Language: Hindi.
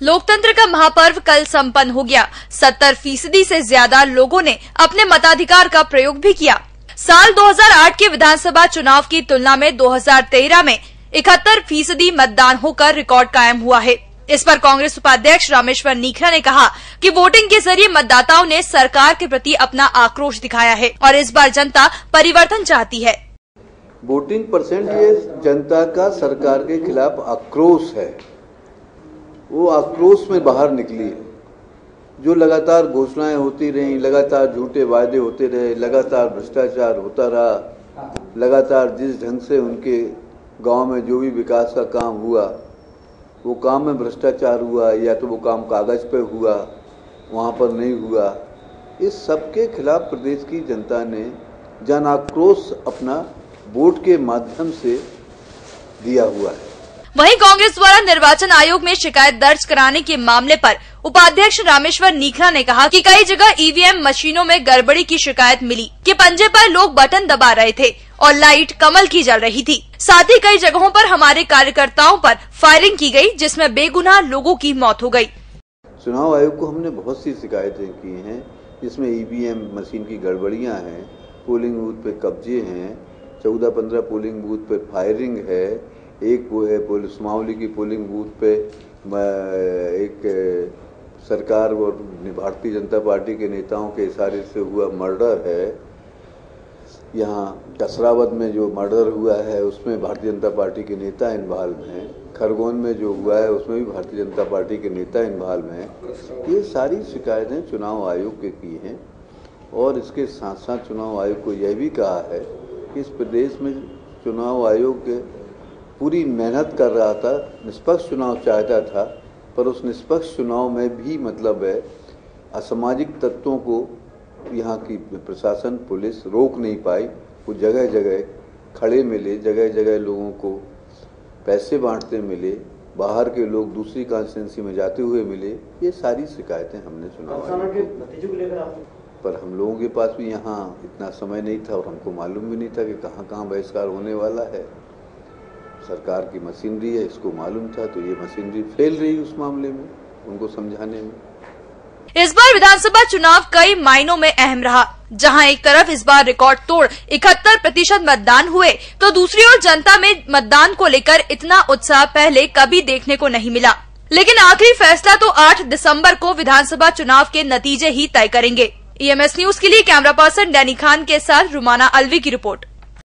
लोकतंत्र का महापर्व कल संपन्न हो गया। 70% से ज्यादा लोगों ने अपने मताधिकार का प्रयोग भी किया। साल 2008 के विधानसभा चुनाव की तुलना में 2013 में 71% मतदान होकर रिकॉर्ड कायम हुआ है। इस पर कांग्रेस उपाध्यक्ष रामेश्वर नीखरा ने कहा कि वोटिंग के जरिए मतदाताओं ने सरकार के प्रति अपना आक्रोश दिखाया है और इस बार जनता परिवर्तन चाहती है। वोटिंग परसेंट ये जनता का सरकार के खिलाफ आक्रोश है, वो आक्रोश में बाहर निकली है। जो लगातार घोषणाएं होती रही, लगातार झूठे वायदे होते रहे, लगातार भ्रष्टाचार होता रहा, लगातार जिस ढंग से उनके गांव में जो भी विकास का काम हुआ वो काम में भ्रष्टाचार हुआ या तो वो काम कागज पे हुआ, वहाँ पर नहीं हुआ। इस सब के खिलाफ प्रदेश की जनता ने जन आक्रोश अपना वोट के माध्यम से दिया हुआ है। वहीं कांग्रेस द्वारा निर्वाचन आयोग में शिकायत दर्ज कराने के मामले पर उपाध्यक्ष रामेश्वर नीखरा ने कहा कि कई जगह ईवीएम मशीनों में गड़बड़ी की शिकायत मिली कि पंजे पर लोग बटन दबा रहे थे और लाइट कमल की जल रही थी। साथ ही कई जगहों पर हमारे कार्यकर्ताओं पर फायरिंग की गई, जिसमें बेगुनाह लोगों की मौत हो गई। चुनाव आयोग को हमने बहुत सी शिकायतें की हैं, जिसमें ईवीएम मशीन की गड़बड़ियां हैं, पोलिंग बूथ पे कब्जे हैं, 14-15 पोलिंग बूथ पे फायरिंग है, एक वो है सुमावली की पोलिंग बूथ पे एक सरकार और भारतीय जनता पार्टी के नेताओं के इशारे से हुआ मर्डर है। यहाँ कसरावद में जो मर्डर हुआ है उसमें भारतीय जनता पार्टी के नेता इन्वॉल्व हैं। खरगोन में जो हुआ है उसमें भी भारतीय जनता पार्टी के नेता इन्वॉल्व हैं। ये सारी शिकायतें चुनाव आयोग के की हैं और इसके साथ साथ चुनाव आयोग को यह भी कहा है कि इस प्रदेश में चुनाव आयोग पूरी मेहनत कर रहा था, निष्पक्ष चुनाव चाहता था, पर उस निष्पक्ष चुनाव में भी मतलब है असामाजिक तत्वों को यहाँ की प्रशासन पुलिस रोक नहीं पाई। वो जगह जगह खड़े मिले, जगह जगह लोगों को पैसे बांटते मिले, बाहर के लोग दूसरी कॉन्स्टिट्यूंसी में जाते हुए मिले। ये सारी शिकायतें हमने चुनाव पर हम लोगों के पास भी यहाँ इतना समय नहीं था और हमको मालूम भी नहीं था कि कहाँ कहाँ बहिष्कार होने वाला है। सरकार की मशीनरी है, इसको मालूम था, तो ये मशीनरी फेल रही उस मामले में उनको समझाने में। इस बार विधानसभा चुनाव कई मायनों में अहम रहा, जहां एक तरफ इस बार रिकॉर्ड तोड़ 71% मतदान हुए, तो दूसरी ओर जनता में मतदान को लेकर इतना उत्साह पहले कभी देखने को नहीं मिला। लेकिन आखिरी फैसला तो 8 दिसंबर को विधानसभा चुनाव के नतीजे ही तय करेंगे। EMS न्यूज के लिए कैमरा पर्सन डैनी खान के साथ रुमाना अलवी की रिपोर्ट।